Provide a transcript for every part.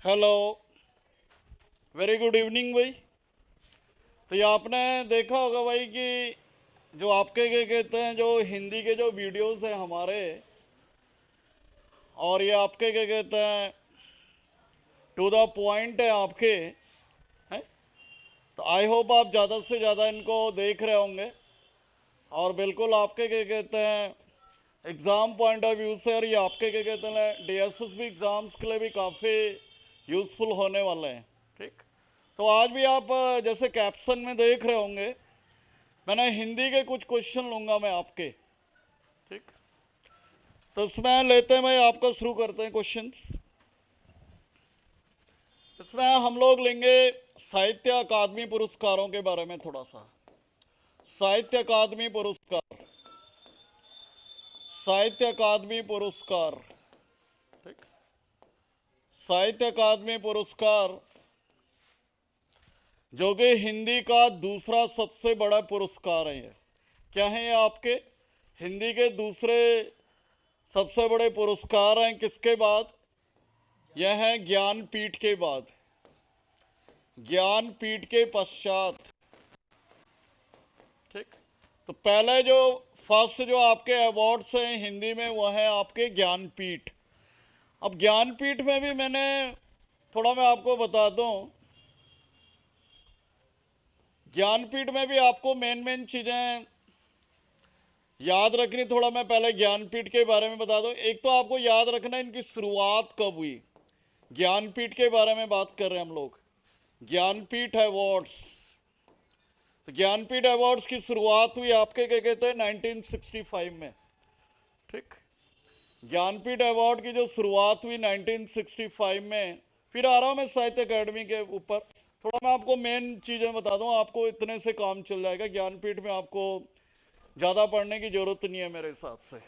Hello, very good evening भाई। तो ये आपने देखा होगा भाई कि जो आपके क्या कहते हैं, जो हिंदी के जो वीडियोस हैं हमारे, और ये आपके क्या कहते हैं टू द पॉइंट है आपके हैं। तो आई होप आप ज़्यादा से ज़्यादा इनको देख रहे होंगे और बिल्कुल आपके क्या कहते हैं एग्ज़ाम पॉइंट ऑफ व्यू से, और ये आपके क्या कहते हैं डीएसएसबी एग्ज़ाम्स के लिए भी काफ़ी यूज़फुल होने वाले हैं। ठीक, तो आज भी आप जैसे कैप्शन में देख रहे होंगे, मैंने हिंदी के कुछ क्वेश्चन लूँगा मैं आपके। ठीक, तो इसमें लेते हैं भाई, आपका शुरू करते हैं क्वेश्चंस। इसमें हम लोग लेंगे साहित्य अकादमी पुरस्कारों के बारे में थोड़ा सा। साहित्य अकादमी पुरस्कार, साहित्य अकादमी पुरस्कार। ठीक, साहित्य अकादमी पुरस्कार जो कि हिंदी का दूसरा सबसे बड़ा पुरस्कार है। ये क्या है? ये आपके हिंदी के दूसरे सबसे बड़े पुरस्कार हैं। किसके बाद? यह है ज्ञानपीठ के बाद, ज्ञानपीठ के पश्चात। ठीक, तो पहले जो फर्स्ट जो आपके अवार्ड्स हैं हिंदी में वह है आपके ज्ञानपीठ। अब ज्ञानपीठ में भी मैंने थोड़ा मैं आपको बता दूं, ज्ञानपीठ में भी आपको मेन चीज़ें याद रखनी। थोड़ा मैं पहले ज्ञानपीठ के बारे में बता दूं। एक तो आपको याद रखना इनकी शुरुआत कब हुई। ज्ञानपीठ के बारे में बात कर रहे हैं हम लोग, ज्ञानपीठ अवार्ड्स। तो ज्ञानपीठ अवार्ड्स की शुरुआत हुई आपके क्या कहते हैं 1965 में। ठीक, ज्ञानपीठ अवार्ड की जो शुरुआत हुई 1965 में। फिर आ रहा हूँ मैं साहित्य अकादमी के ऊपर। थोड़ा मैं आपको मेन चीज़ें बता दूँ, आपको इतने से काम चल जाएगा। ज्ञानपीठ में आपको ज़्यादा पढ़ने की जरूरत नहीं है मेरे हिसाब से।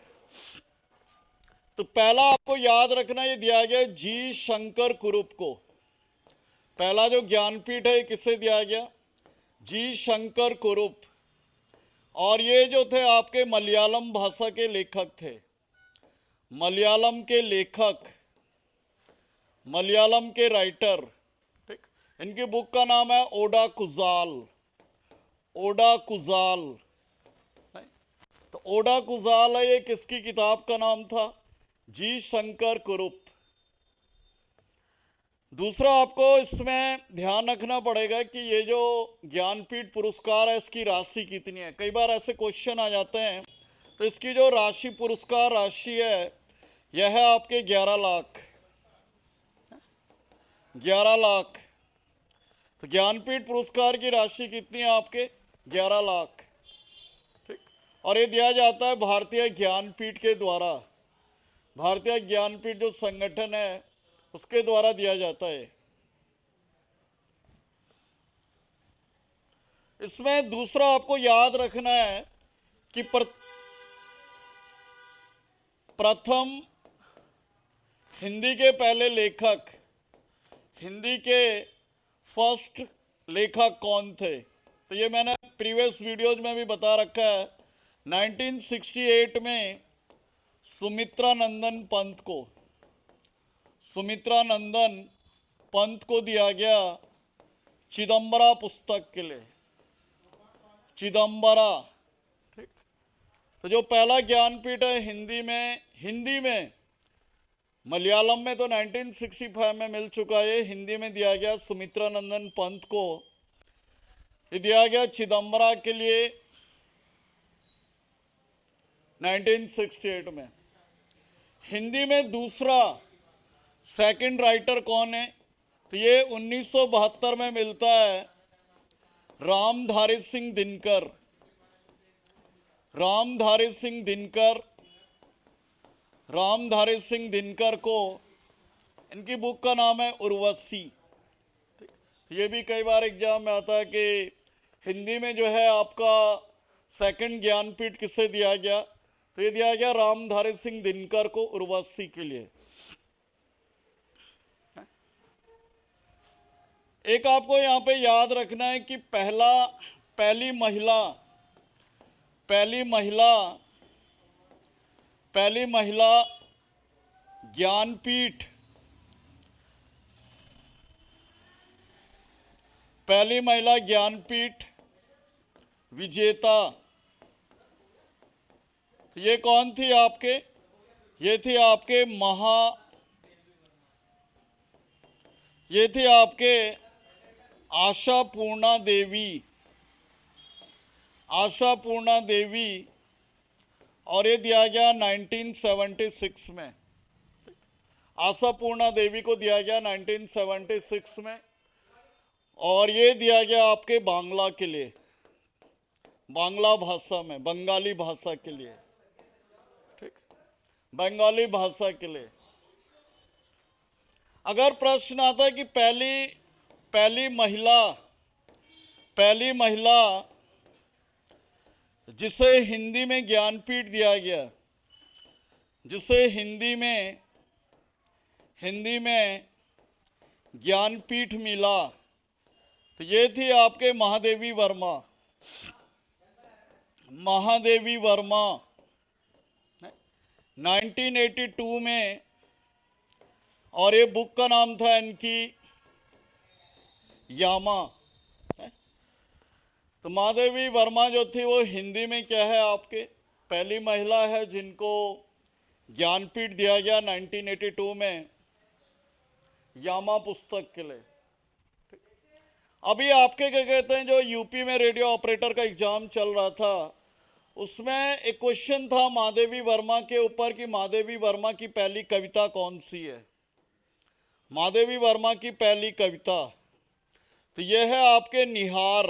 तो पहला आपको याद रखना, ये दिया गया जी शंकर कुरुप को। पहला जो ज्ञानपीठ है किसे दिया गया? जी शंकर कुरुप। और ये जो थे आपके मलयालम भाषा के लेखक थे, मलयालम के लेखक, मलयालम के राइटर। ठीक, इनकी बुक का नाम है ओडा कुजाल, ओडा कुजाल। तो ओडा कुजाल है, ये किसकी किताब का नाम था? जी शंकर कुरुप। दूसरा आपको इसमें ध्यान रखना पड़ेगा कि ये जो ज्ञानपीठ पुरस्कार है इसकी राशि कितनी है। कई बार ऐसे क्वेश्चन आ जाते हैं। तो इसकी जो राशि, पुरस्कार राशि है, यह है आपके 11 लाख, 11 लाख। तो ज्ञानपीठ पुरस्कार की राशि कितनी है आपके? 11 लाख। ठीक, और ये दिया जाता है भारतीय ज्ञानपीठ के द्वारा। भारतीय ज्ञानपीठ जो संगठन है उसके द्वारा दिया जाता है। इसमें दूसरा आपको याद रखना है कि प्रथम हिंदी के पहले लेखक, हिंदी के फर्स्ट लेखक कौन थे? तो ये मैंने प्रीवियस वीडियोज में भी बता रखा है। 1968 में सुमित्रा नंदन पंत को, सुमित्रा नंदन पंत को दिया गया चिदम्बरा पुस्तक के लिए, चिदम्बरा। ठीक, तो जो पहला ज्ञानपीठ है हिंदी में, हिंदी में, मलयालम में तो 1965 में मिल चुका है, हिंदी में दिया गया सुमित्रा नंदन पंत को। ये दिया गया चिदम्बरा के लिए 1968 में। हिंदी में दूसरा सेकंड राइटर कौन है? तो ये 1972 में मिलता है रामधारी सिंह दिनकर, रामधारी सिंह दिनकर, रामधारी सिंह दिनकर को, इनकी बुक का नाम है उर्वशी। ये भी कई बार एग्जाम में आता है कि हिंदी में जो है आपका सेकंड ज्ञानपीठ किसे दिया गया? तो ये दिया गया रामधारी सिंह दिनकर को उर्वशी के लिए। एक आपको यहाँ पे याद रखना है कि पहली महिला, पहली महिला, पहली महिला ज्ञानपीठ, पहली महिला ज्ञानपीठ विजेता, तो ये कौन थी आपके? ये थी आपके ये थी आपके आशापूर्णा देवी, आशापूर्णा देवी, और ये दिया गया 1976 में। आशापूर्णा देवी को दिया गया 1976 में, और ये दिया गया आपके बांग्ला के लिए, बांग्ला भाषा में, बंगाली भाषा के लिए, ठीक, बंगाली भाषा के लिए। अगर प्रश्न आता है कि पहली महिला जिसे हिंदी में ज्ञानपीठ दिया गया, जिसे हिंदी में ज्ञानपीठ मिला, तो ये थी आपके महादेवी वर्मा, महादेवी वर्मा 1982 में, और ये बुक का नाम था इनकी यामा। तो महादेवी वर्मा जो थी वो हिंदी में क्या है आपके, पहली महिला है जिनको ज्ञानपीठ दिया गया 1982 में यामा पुस्तक के लिए। अभी आपके क्या कहते हैं, जो यूपी में रेडियो ऑपरेटर का एग्जाम चल रहा था, उसमें एक क्वेश्चन था महादेवी वर्मा के ऊपर कि महादेवी वर्मा की पहली कविता कौन सी है, महादेवी वर्मा की पहली कविता। तो यह है आपके निहार,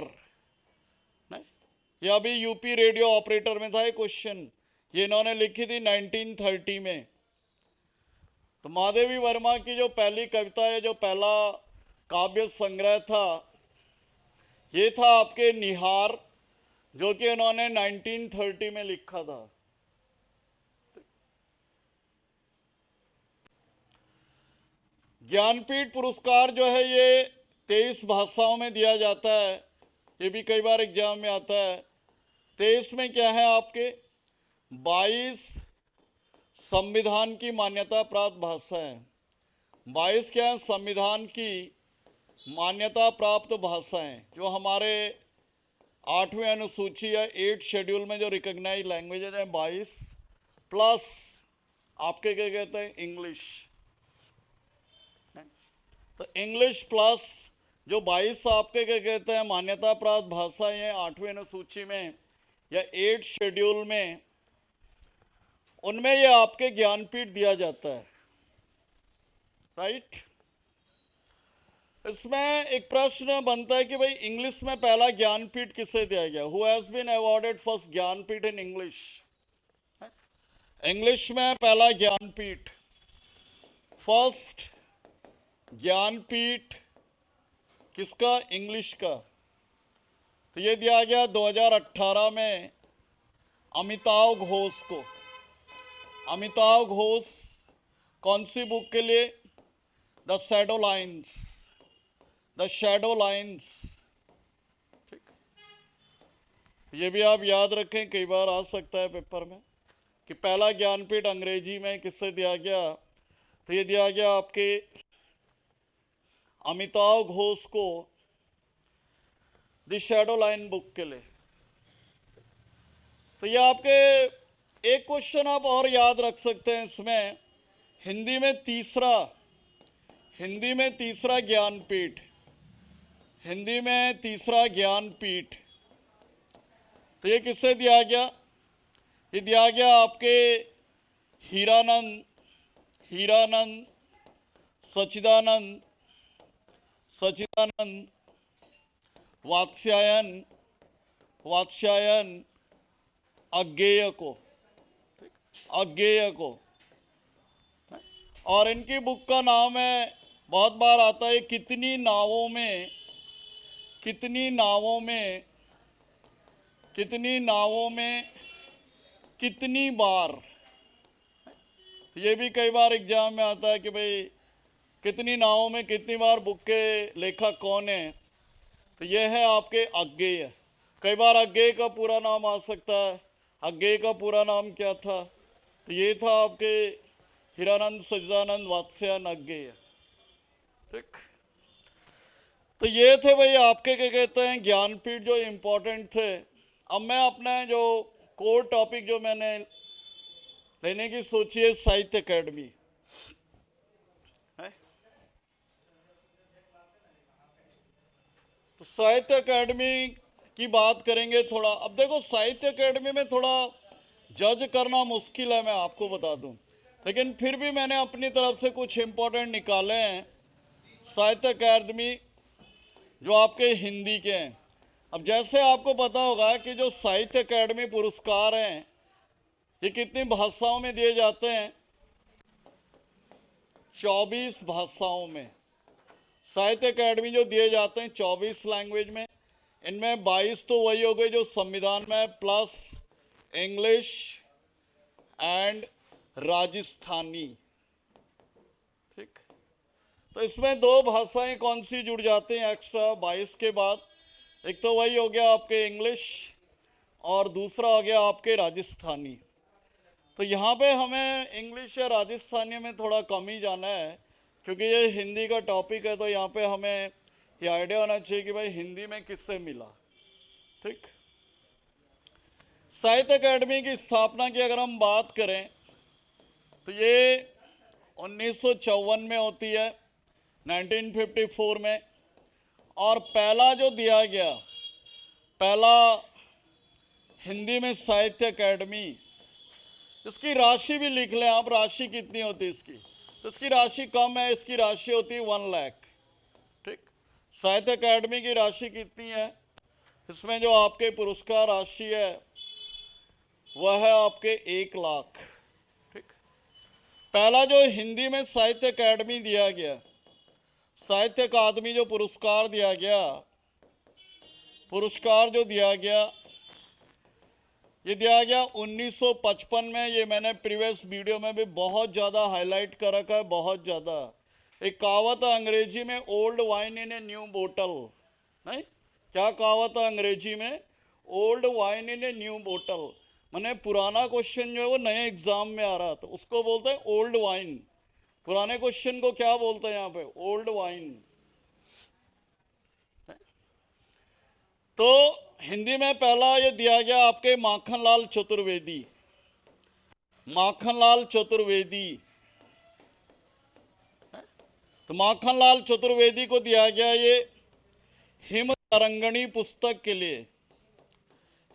यह अभी यूपी रेडियो ऑपरेटर में था ये क्वेश्चन, ये इन्होंने लिखी थी 1930 में। तो महादेवी वर्मा की जो पहली कविता है, जो पहला काव्य संग्रह था, ये था आपके निहार, जो कि उन्होंने 1930 में लिखा था। ज्ञानपीठ पुरस्कार जो है ये 23 भाषाओं में दिया जाता है, ये भी कई बार एग्जाम में आता है। 23 में क्या है आपके 22 संविधान की मान्यता प्राप्त भाषाएं, 22 क्या है संविधान की मान्यता प्राप्त भाषाएं, जो हमारे 8वें अनुसूची या 8 शेड्यूल में जो रिकॉग्नाइज लैंग्वेजेज हैं 22, प्लस आपके क्या कहते हैं इंग्लिश। तो इंग्लिश प्लस जो 22 आपके क्या कहते हैं मान्यता प्राप्त भाषाएं हैं 8वें अनुसूची में या 8 शेड्यूल में, उनमें ये आपके ज्ञानपीठ दिया जाता है, राइट। इसमें एक प्रश्न बनता है कि भाई इंग्लिश में पहला ज्ञानपीठ किसे दिया गया, who has been awarded first Jnanpith in English. English में पहला ज्ञानपीठ, फर्स्ट ज्ञानपीठ किसका, इंग्लिश का। तो ये दिया गया 2018 में अमिताव घोष को। अमिताव घोष कौन सी बुक के लिए, the shadow lines, the shadow lines, ठीक। ये भी आप याद रखें, कई बार आ सकता है पेपर में कि पहला ज्ञानपीठ अंग्रेजी में किससे दिया गया। तो ये दिया गया आपके अमिताव घोष को द शैडो लाइन बुक के लिए। तो ये आपके एक क्वेश्चन आप और याद रख सकते हैं इसमें, हिंदी में तीसरा ज्ञानपीठ, हिंदी में तीसरा ज्ञानपीठ, तो ये किससे दिया गया, ये दिया गया आपके हीरानंद सच्चिदानंद वात्स्यायन अज्ञेय को। और इनकी बुक का नाम है, बहुत बार आता है, कितनी नावों में कितनी बार। ये भी कई बार एग्जाम में आता है कि भाई कितनी नावों में कितनी बार बुक के लेखक कौन है। तो ये है आपके अज्ञेय। कई बार अज्ञेय का पूरा नाम आ सकता है, अज्ञेय का पूरा नाम क्या था, तो ये था आपके हीरानंद सच्चिदानंद वात्स्यायन अज्ञेय, ठीक। तो ये थे भाई आपके क्या कहते हैं ज्ञानपीठ जो इम्पोर्टेंट थे। अब मैं अपना जो कोर टॉपिक जो मैंने लेने की सोची है साहित्य अकेडमी है। तो साहित्य अकेडमी की बात करेंगे थोड़ा। अब देखो साहित्य अकेडमी में थोड़ा जज करना मुश्किल है, मैं आपको बता दूं, लेकिन फिर भी मैंने अपनी तरफ से कुछ इम्पोर्टेंट निकाले हैं साहित्य अकेडमी जो आपके हिंदी के हैं। अब जैसे आपको पता होगा कि जो साहित्य अकेडमी पुरस्कार हैं ये कितनी भाषाओं में दिए जाते हैं? 24 भाषाओं में साहित्य अकेडमी जो दिए जाते हैं, 24 लैंग्वेज में। इनमें 22 तो वही हो गए जो संविधान में, प्लस इंग्लिश एंड राजस्थानी। ठीक, तो इसमें दो भाषाएं कौन सी जुड़ जाती हैं एक्स्ट्रा 22 के बाद? एक तो वही हो गया आपके इंग्लिश और दूसरा हो गया आपके राजस्थानी। तो यहाँ पे हमें इंग्लिश या राजस्थानी में थोड़ा कम ही जाना है क्योंकि ये हिंदी का टॉपिक है। तो यहाँ पे हमें ये आइडिया होना चाहिए कि भाई हिंदी में किससे मिला। ठीक, साहित्य अकेडमी की स्थापना की अगर हम बात करें तो ये 1954 में होती है, 1954 में। और पहला जो दिया गया, पहला हिंदी में साहित्य अकेडमी, इसकी राशि भी लिख लें आप, राशि कितनी होती है इसकी? तो इसकी राशि कम है, इसकी राशि होती है 1 लाख। ठीक, साहित्य अकेडमी की राशि कितनी है? इसमें जो आपके पुरस्कार राशि है वह है आपके 1 लाख। ठीक, पहला जो हिंदी में साहित्य अकेडमी दिया गया, साहित्य अकादमी जो पुरस्कार दिया गया, पुरस्कार जो दिया गया ये दिया गया 1955 में। ये मैंने प्रीवियस वीडियो में भी बहुत ज़्यादा हाईलाइट कर रखा है, बहुत ज़्यादा। एक कहावत है अंग्रेजी में, old wine in a new बोतल। नहीं, क्या कहावत है अंग्रेजी में? Old wine in a new बोतल। मैंने पुराना क्वेश्चन जो है वो नए एग्जाम में आ रहा था, उसको बोलते हैं ओल्ड वाइन। पुराने क्वेश्चन को क्या बोलते हैं यहाँ पे? Old wine. तो हिंदी में पहला ये दिया गया आपके माखनलाल चतुर्वेदी। माखनलाल चतुर्वेदी, तो माखनलाल चतुर्वेदी को दिया गया ये हिम तरंगणी पुस्तक के लिए,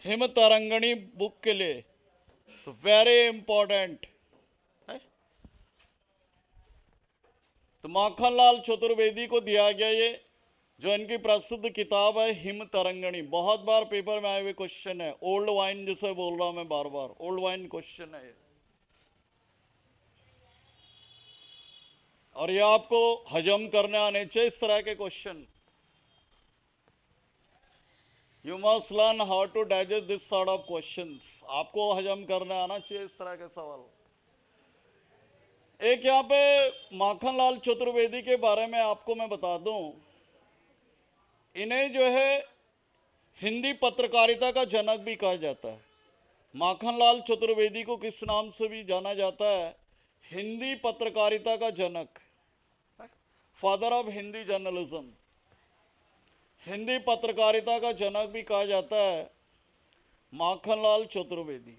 हिम तरंगणी बुक के लिए। तो वेरी इंपॉर्टेंट है। तो माखनलाल चतुर्वेदी को दिया गया ये जो इनकी प्रसिद्ध किताब है हिम तरंगणी। बहुत बार पेपर में आए हुए क्वेश्चन है, ओल्ड वाइन जिसे बोल रहा हूं मैं बार बार, ओल्ड वाइन क्वेश्चन है ये। और ये आपको हजम करने आने चाहिए इस तरह के question. You must learn how to digest this sort of questions. आपको हजम करने आना चाहिए इस तरह के सवाल। एक यहाँ पे माखनलाल चतुर्वेदी के बारे में आपको मैं बता दूं, इन्हें जो है हिंदी पत्रकारिता का जनक भी कहा जाता है। माखनलाल चतुर्वेदी को किस नाम से भी जाना जाता है? हिंदी पत्रकारिता का जनक, father of Hindi journalism. Hindi पत्रकारिता का जनक भी कहा जाता है Makhanlal Chaturvedi.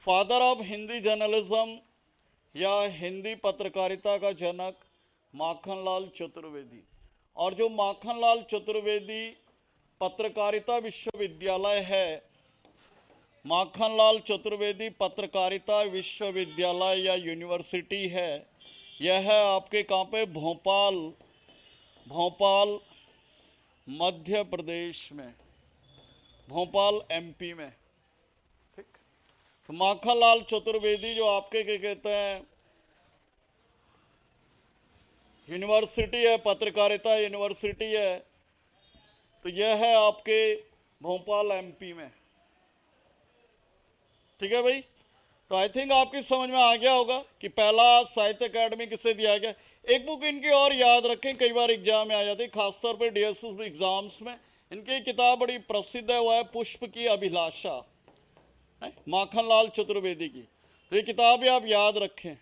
Father of Hindi journalism या हिंदी पत्रकारिता का जनक माखनलाल चतुर्वेदी। और जो माखनलाल चतुर्वेदी पत्रकारिता विश्वविद्यालय है, माखनलाल चतुर्वेदी पत्रकारिता विश्वविद्यालय या यूनिवर्सिटी है, यह है आपके कहाँ पे? भोपाल, भोपाल मध्य प्रदेश में, भोपाल एमपी में। ठीक, तो माखनलाल चतुर्वेदी जो आपके क्या कहते हैं यूनिवर्सिटी है, पत्रकारिता यूनिवर्सिटी है, तो यह है आपके भोपाल एमपी में। ठीक है भाई, तो आई थिंक आपकी समझ में आ गया होगा कि पहला साहित्य अकेडमी किसे दिया गया। एक बुक इनकी और याद रखें, कई बार एग्जाम में आ जाती है, खासतौर पर डीएसएस एग्जाम्स में। इनकी किताब बड़ी प्रसिद्ध है, वह है पुष्प की अभिलाषा, है माखनलाल चतुर्वेदी की। तो ये किताब भी आप याद रखें।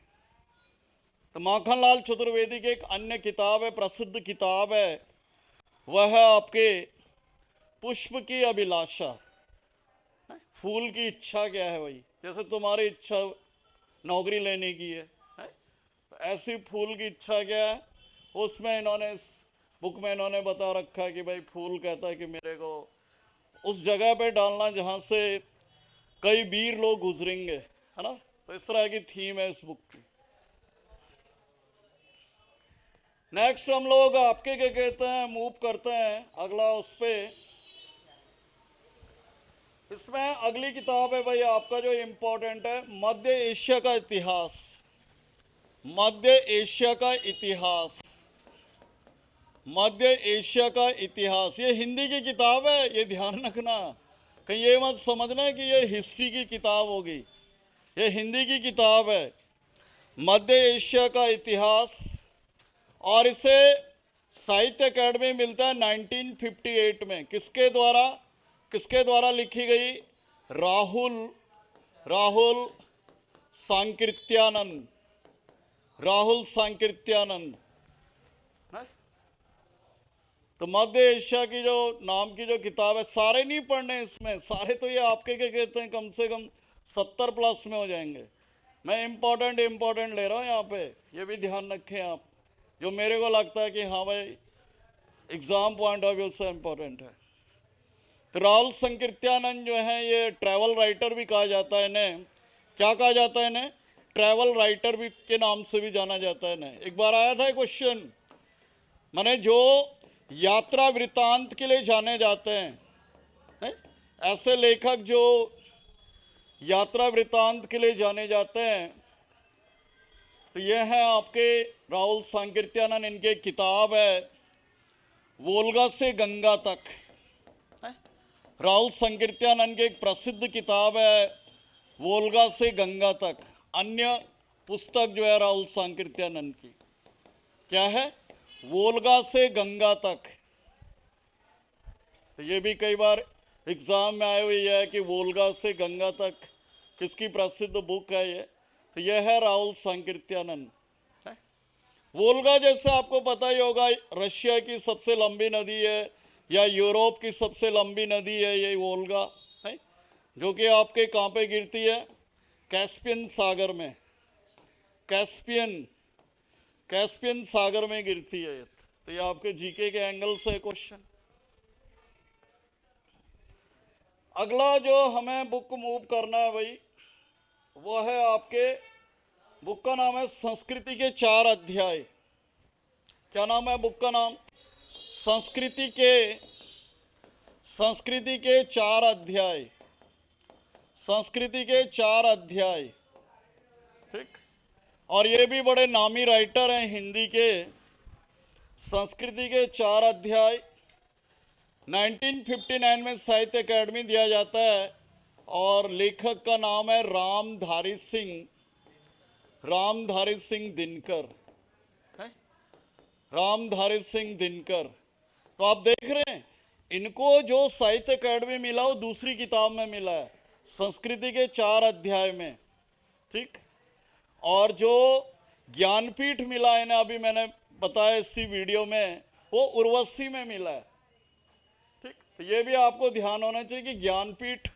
तो माखनलाल चतुर्वेदी की एक अन्य किताब है, प्रसिद्ध किताब है, वह है आपके पुष्प की अभिलाषा। फूल की इच्छा क्या है भाई, जैसे तुम्हारी इच्छा नौकरी लेने की है, तो ऐसी फूल की इच्छा क्या है, उसमें इन्होंने इस बुक में इन्होंने बता रखा है कि भाई फूल कहता है कि मेरे को उस जगह पे डालना जहाँ से कई वीर लोग गुजरेंगे, है ना। तो इस तरह की थीम है इस बुक की। नेक्स्ट हम लोग आपके क्या कहते हैं, मूव करते हैं अगला उस पे। इसमें अगली किताब है भाई आपका जो इम्पोर्टेंट है, मध्य एशिया का इतिहास। मध्य एशिया का इतिहास, मध्य एशिया का इतिहास। ये हिंदी की किताब है, ये ध्यान रखना, कहीं ये मत समझना कि ये हिस्ट्री की किताब होगी, ये हिंदी की किताब है, मध्य एशिया का इतिहास। और इसे साहित्य अकेडमी मिलता है 1958 में। किसके द्वारा लिखी गई? राहुल सांकृत्यानंद, राहुल सांकृत्यानंद। तो मध्य एशिया की जो नाम की जो किताब है, सारे नहीं पढ़ने इसमें, सारे तो ये आपके क्या कहते हैं कम से कम 70 प्लस में हो जाएंगे। मैं इम्पोर्टेंट ले रहा हूँ यहाँ पे, ये भी ध्यान रखें आप, जो मेरे को लगता है कि हाँ भाई एग्जाम पॉइंट ऑफ व्यू से इम्पोर्टेंट है। तो राहुल संकीर्त्यानंद जो है, ये ट्रैवल राइटर भी कहा जाता है इन्हें। क्या कहा जाता है इन्हें? ट्रैवल राइटर भी के नाम से भी जाना जाता है इन्हें। एक बार आया था क्वेश्चन, माने जो यात्रा वृत्तांत के लिए जाने जाते हैं, नहीं? ऐसे लेखक जो यात्रा वृत्तांत के लिए जाने जाते हैं, तो ये है आपके राहुल सांकीर्त्यानंद। इनकी किताब है वोल्गा से गंगा तक। राहुल सांकीर्त्यानंद की एक प्रसिद्ध किताब है वोल्गा से गंगा तक। अन्य पुस्तक जो है राहुल सांकीर्त्यानंद की क्या है? वोल्गा से गंगा तक। तो ये भी कई बार एग्जाम में आए हुई है कि वोल्गा से गंगा तक किसकी प्रसिद्ध बुक है ये? तो यह है राहुल सांकीर्त्यानंद। वोल्गा जैसे आपको पता ही होगा, रशिया की सबसे लंबी नदी है या यूरोप की सबसे लंबी नदी है ये वोल्गा, है, जो कि आपके कहाँ पे गिरती है? कैस्पियन सागर में। कैस्पियन सागर में गिरती है। तो ये आपके जीके के एंगल से क्वेश्चन। अगला जो हमें बुक मूव करना है भाई, वो है आपके बुक का नाम है संस्कृति के 4 अध्याय। क्या नाम है बुक का नाम? संस्कृति के 4 अध्याय। संस्कृति के 4 अध्याय, ठीक। और ये भी बड़े नामी राइटर हैं हिंदी के। संस्कृति के 4 अध्याय 1959 में साहित्य अकेडमी दिया जाता है और लेखक का नाम है रामधारी सिंह दिनकर, है? रामधारी सिंह दिनकर। तो आप देख रहे हैं, इनको जो साहित्य अकेडमी मिला वो दूसरी किताब में मिला है, संस्कृति के 4 अध्याय में, ठीक। और जो ज्ञानपीठ मिला है ना, अभी मैंने बताया इसी वीडियो में, वो उर्वशी में मिला है, ठीक। तो ये भी आपको ध्यान होना चाहिए कि ज्ञानपीठ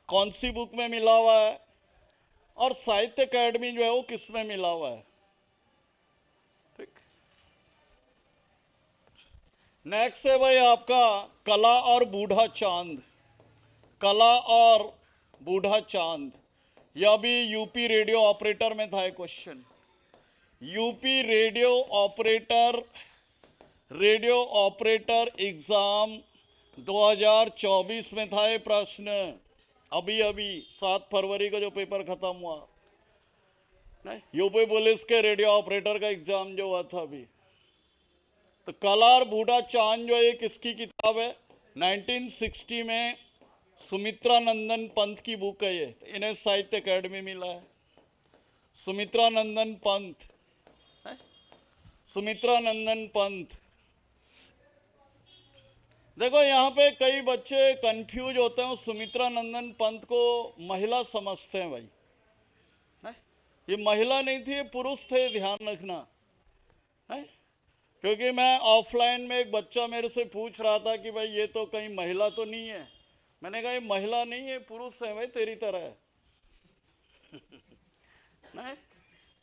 कौन सी बुक में मिला हुआ है और साहित्य अकेडमी जो है वो किस में मिला हुआ है, ठीक। नेक्स्ट है भाई आपका कला और बूढ़ा चांद। कला और बूढ़ा चांद, यह भी यूपी रेडियो ऑपरेटर में था question. UP radio operator exam 2024 में था ये प्रश्न। अभी 7 फरवरी को जो पेपर खत्म हुआ, नहीं, यूपी पुलिस के रेडियो ऑपरेटर का एग्जाम जो हुआ था अभी। तो कला और बूढ़ा चांद जो है किसकी किताब है? 1960 में सुमित्रा नंदन पंत की बुक है ये। तो इन्हें साहित्य अकेडमी मिला है। सुमित्रा नंदन पंत, सुमित्रा नंदन पंत। देखो यहाँ पे कई बच्चे कंफ्यूज होते हैं, सुमित्रा नंदन पंत को महिला समझते हैं भाई, ये महिला नहीं थी, ये पुरुष थे, ध्यान रखना है। क्योंकि मैं ऑफलाइन में एक बच्चा मेरे से पूछ रहा था कि भाई ये तो कहीं महिला तो नहीं है। मैंने कहा ये महिला नहीं है, पुरुष है भाई, तेरी तरह है। नहीं,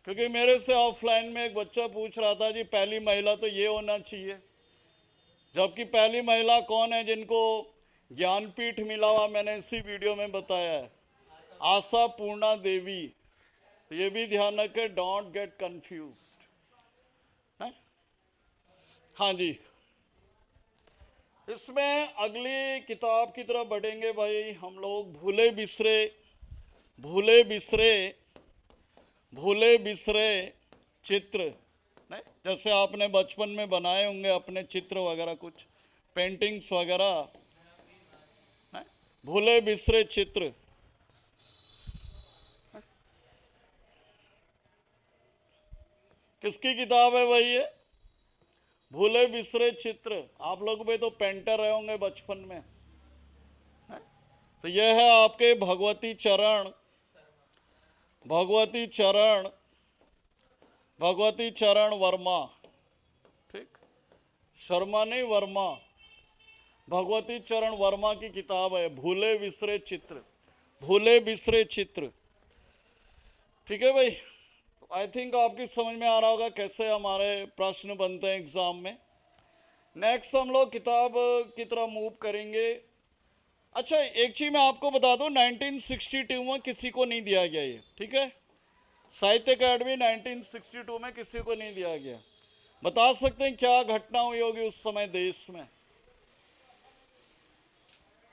क्योंकि मेरे से ऑफलाइन में एक बच्चा पूछ रहा था जी पहली महिला तो ये होना चाहिए, जबकि पहली महिला कौन है जिनको ज्ञानपीठ मिला हुआ मैंने इसी वीडियो में बताया है, आशा पूर्णा देवी। तो ये भी ध्यान रखें, डोंट गेट कंफ्यूज्ड। हाँ जी, इसमें अगली किताब की तरफ बढ़ेंगे भाई हम लोग। भूले बिसरे, भूले बिसरे, भूले बिसरे चित्र। नहीं, जैसे आपने बचपन में बनाए होंगे अपने चित्र वगैरह, कुछ पेंटिंग्स वगैरह। नहीं, भूले बिसरे चित्र। किसकी किताब है भाई ये? भूले बिसरे चित्र। आप लोग भी तो पेंटर रहे होंगे बचपन में। तो यह है आपके भगवती चरण, भगवती चरण, भगवती चरण वर्मा। ठीक, शर्मा नहीं, वर्मा। भगवती चरण वर्मा की किताब है भूले बिसरे चित्र, भूले बिसरे चित्र। ठीक है भाई, आई थिंक आपकी समझ में आ रहा होगा कैसे हमारे प्रश्न बनते हैं एग्जाम में। नेक्स्ट हम लोग किताब की तरफ मूव करेंगे। अच्छा, एक चीज मैं आपको बता दूं, 1962 में किसी को नहीं दिया गया ये, ठीक है? साहित्य अकादमी 1962 में किसी को नहीं दिया गया। बता सकते हैं क्या घटना हुई होगी उस समय देश में?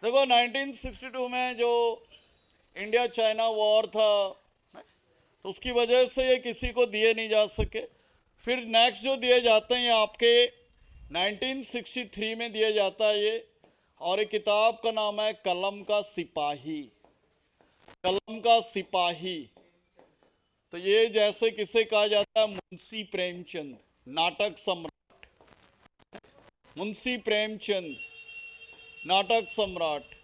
देखो 1962 में जो इंडिया चाइना वॉर था, तो उसकी वजह से ये किसी को दिए नहीं जा सके। फिर नेक्स्ट जो दिए जाते हैं ये आपके 1963 में दिया जाता है ये, और एक किताब का नाम है कलम का सिपाही, कलम का सिपाही। तो ये जैसे किसे कहा जाता है, मुंशी प्रेमचंद, नाटक सम्राट, मुंशी प्रेमचंद नाटक सम्राट।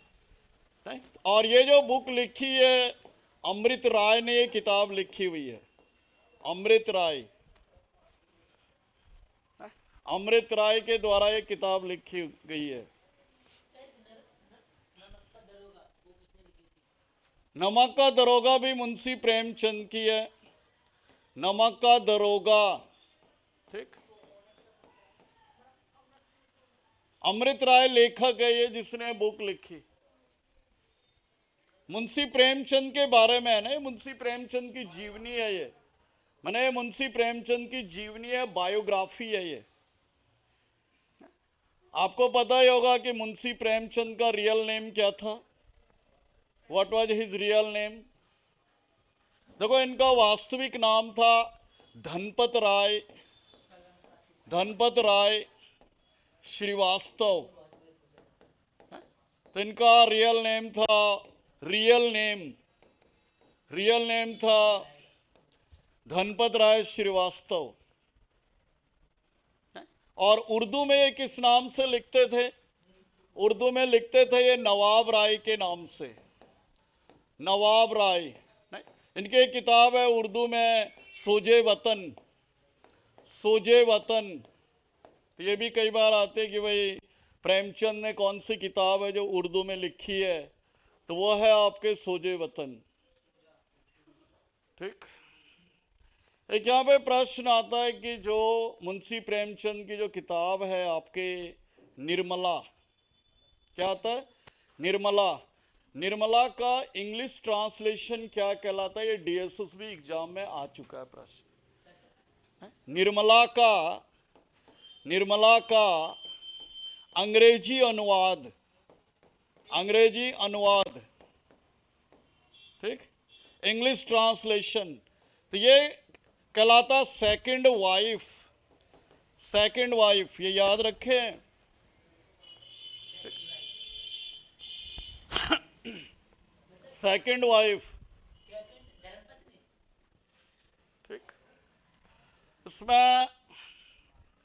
और ये जो बुक लिखी है अमृत राय ने, ये किताब लिखी हुई है, अमृत राय, अमृत राय के द्वारा ये किताब लिखी गई है। नमक का दरोगा भी मुंशी प्रेमचंद की है, नमक का दरोगा। ठीक, अमृत राय लेखक है ये जिसने बुक लिखी। मुंशी प्रेमचंद के बारे में है ना, मुंशी प्रेमचंद की जीवनी है ये, मैंने मुंशी प्रेमचंद की जीवनी है, बायोग्राफी है ये। आपको पता ही होगा कि मुंशी प्रेमचंद का रियल नेम क्या था। What was his real name? देखो, इनका वास्तविक नाम था धनपत राय, धनपत राय श्रीवास्तव। तो इनका रियल नेम था, रियल नेम था धनपत राय श्रीवास्तव। और उर्दू में ये किस नाम से लिखते थे? उर्दू में लिखते थे ये नवाब राय के नाम से, नवाब राय। नहीं, इनकी एक किताब है उर्दू में, सोजे वतन, सोजे वतन। तो ये भी कई बार आते कि भाई प्रेमचंद ने कौन सी किताब है जो उर्दू में लिखी है, तो वो है आपके सोजे वतन। ठीक, एक यहाँ पे प्रश्न आता है कि जो मुंशी प्रेमचंद की जो किताब है आपके निर्मला, क्या आता है? निर्मला। निर्मला का इंग्लिश ट्रांसलेशन क्या कहलाता है? ये डीएसएसबी एग्जाम में आ चुका है प्रश्न। निर्मला का, निर्मला का अंग्रेजी अनुवाद, अंग्रेजी अनुवाद, ठीक, इंग्लिश ट्रांसलेशन। तो ये कहलाता सेकंड वाइफ, सेकंड वाइफ, ये याद रखें। Second wife. ठीक, इसमें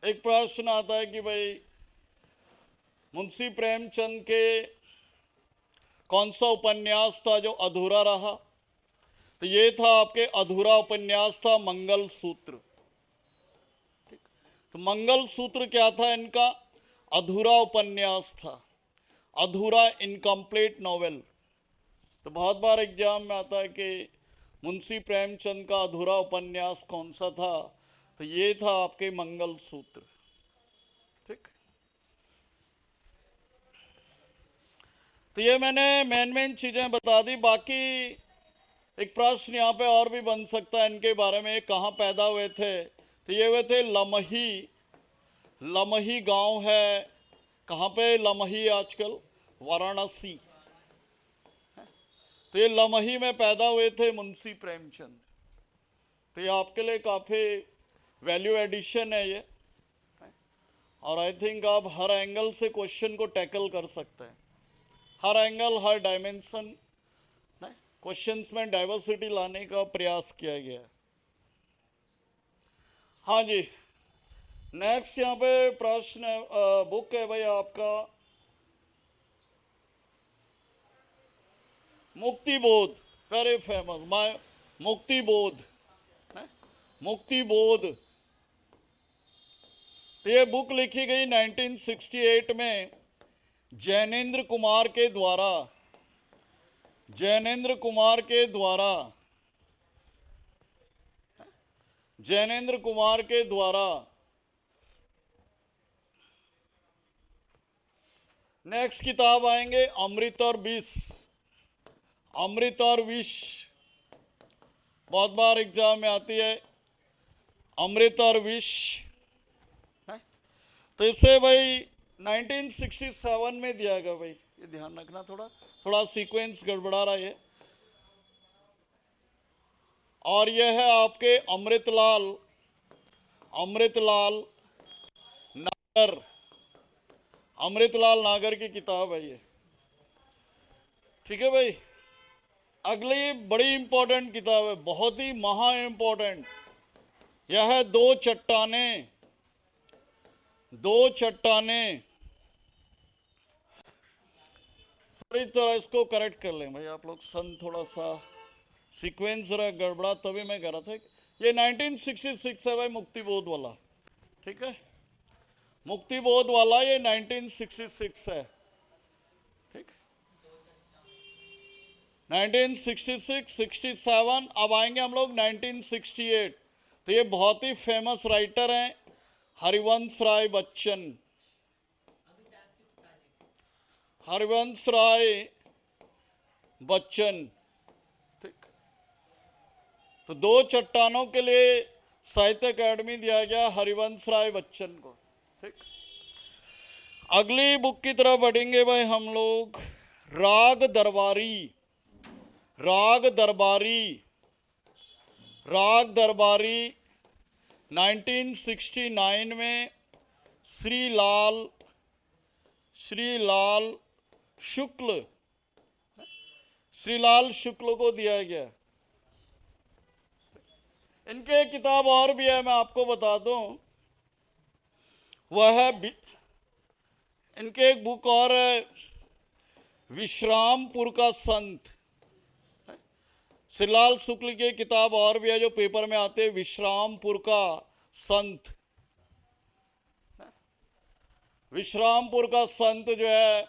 एक प्रश्न आता है कि भाई मुंशी प्रेमचंद के कौन सा उपन्यास था जो अधूरा रहा? तो ये था आपके अधूरा उपन्यास था मंगल सूत्र। ठीक, तो मंगल सूत्र क्या था इनका? अधूरा उपन्यास था, अधूरा इनकम्प्लीट नॉवेल। तो बहुत बार एग्जाम में आता है कि मुंशी प्रेमचंद का अधूरा उपन्यास कौन सा था? तो ये था आपके मंगल सूत्र। ठीक, तो ये मैंने मेन चीजें बता दी। बाकी एक प्रश्न यहाँ पे और भी बन सकता है इनके बारे में, कहाँ पैदा हुए थे? तो ये हुए थे लमही, लमही गांव है। कहाँ पे लमही? आजकल वाराणसी। तो ये लमही में पैदा हुए थे मुंशी प्रेमचंद। तो ये आपके लिए काफ़ी वैल्यू एडिशन है ये, और आई थिंक आप हर एंगल से क्वेश्चन को टैकल कर सकते हैं, हर एंगल, हर डायमेंशन। क्वेश्चंस में डाइवर्सिटी लाने का प्रयास किया गया है। हाँ जी, नेक्स्ट यहाँ पे प्रश्न बुक है भाई आपका मुक्ति बोध, वेरी फेमस, माय मुक्ति बोध, मुक्ति बोध। तो ये बुक लिखी गई 1968 में जैनेन्द्र कुमार के द्वारा, जैनेन्द्र कुमार के द्वारा, जैनेन्द्र कुमार के द्वारा। नेक्स्ट किताब आएंगे अमृत और विष, अमृत और विष, बहुत बार एग्जाम में आती है अमृत और विष। तो इसे भाई 1967 में दिया गया भाई, ये ध्यान रखना, थोड़ा थोड़ा सीक्वेंस गड़बड़ा रहा है। और यह है आपके अमृतलाल, अमृतलाल नागर, अमृतलाल नागर की किताब है ये। ठीक है भाई, अगली बड़ी इंपॉर्टेंट किताब है, बहुत ही महा इंपॉर्टेंट। यह है दो चट्टानें, दो चट्टानें। सॉरी, थोड़ा इसको करेक्ट कर लें भाई आप लोग, सन थोड़ा सा सीक्वेंस जरा गड़बड़ा, तभी मैं कह रहा था। ये 1966 है भाई, मुक्ति बोध वाला। ठीक है, मुक्ति बोध वाला ये 1966 है। ठीक, 1966, 67, अब आएंगे हम लोग 1968। तो ये बहुत ही फेमस राइटर हैं हरिवंश राय बच्चन, हरिवंश राय बच्चन। ठीक, तो दो चट्टानों के लिए साहित्य अकादमी दिया गया हरिवंश राय बच्चन को। ठीक, अगली बुक की तरफ बढ़ेंगे भाई हम लोग, राग दरबारी, राग दरबारी, राग दरबारी 1969 में श्रीलाल, श्रीलाल शुक्ल, श्रीलाल शुक्ल को दिया गया। इनके एक किताब और भी है, मैं आपको बता दूं, वह है इनके एक बुक और है विश्रामपुर का संत। श्रीलाल शुक्ल की किताब और भी है जो पेपर में आते हैं, विश्रामपुर का संत। विश्रामपुर का संत जो है,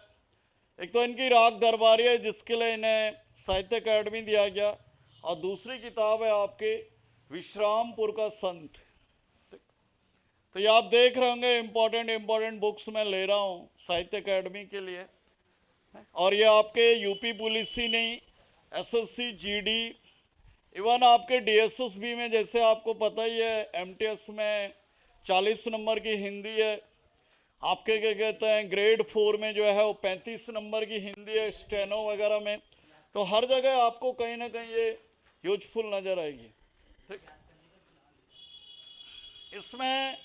एक तो इनकी राग दरबारी है जिसके लिए इन्हें साहित्य अकादमी दिया गया, और दूसरी किताब है आपके विश्रामपुर का संत। तो ये आप देख रहे होंगे इंपॉर्टेंट बुक्स मैं ले रहा हूँ साहित्य अकादमी के लिए। और ये आपके यूपी पुलिस ही नहीं, एसएससी, जीडी, इवन आपके डीएसएसबी में, जैसे आपको पता ही है एमटीएस में 40 नंबर की हिंदी है, आपके क्या कहते हैं ग्रेड 4 में जो है वो 35 नंबर की हिंदी है, स्टेनो वगैरह में। तो हर जगह आपको कहीं ना कहीं ये यूजफुल नजर आएगी। ठीक, इसमें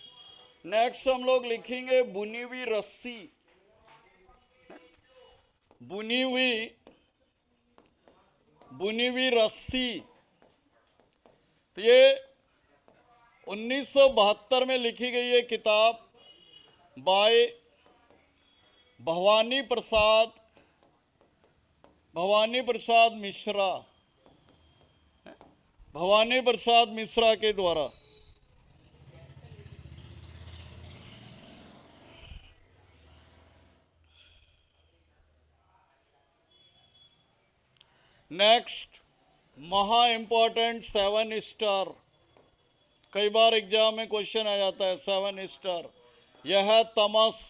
नेक्स्ट हम लोग लिखेंगे बुनी हुई रस्सी, बुनी हुई रस्सी। तो ये 1972 में लिखी गई है किताब बाय भवानी प्रसाद मिश्रा। भवानी प्रसाद मिश्रा के द्वारा। नेक्स्ट, महा इम्पोर्टेंट 7 स्टार, कई बार एग्जाम में क्वेश्चन आ जाता है 7 स्टार। यह है तमस।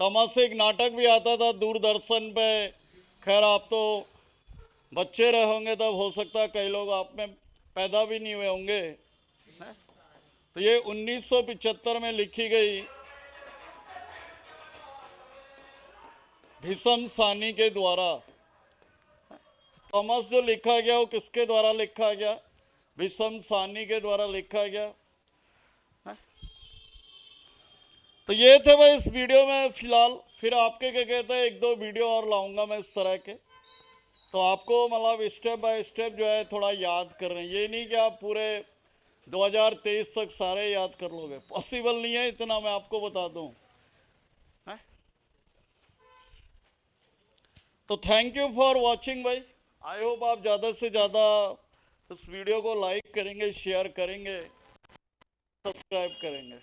तमस एक नाटक भी आता था दूरदर्शन पे। खैर आप तो बच्चे रहे होंगे, तब हो सकता है कई लोग आप में पैदा भी नहीं हुए होंगे। तो ये 1975 में लिखी गई भीषम सानी के द्वारा। तमस जो लिखा गया वो किसके द्वारा लिखा गया? भीषम सानी के द्वारा लिखा गया। तो ये थे भाई इस वीडियो में फिलहाल। फिर आपके क्या कहते हैं, 1-2 वीडियो और लाऊंगा मैं इस तरह के। तो आपको मतलब स्टेप बाय स्टेप जो है थोड़ा याद कर रहे हैं। ये नहीं कि आप पूरे 2023 तक सारे याद कर लोगे, पॉसिबल नहीं है इतना, मैं आपको बता दूं। तो थैंक यू फॉर वॉचिंग भाई। आई होप आप ज़्यादा से ज़्यादा इस वीडियो को लाइक करेंगे, शेयर करेंगे, सब्सक्राइब करेंगे।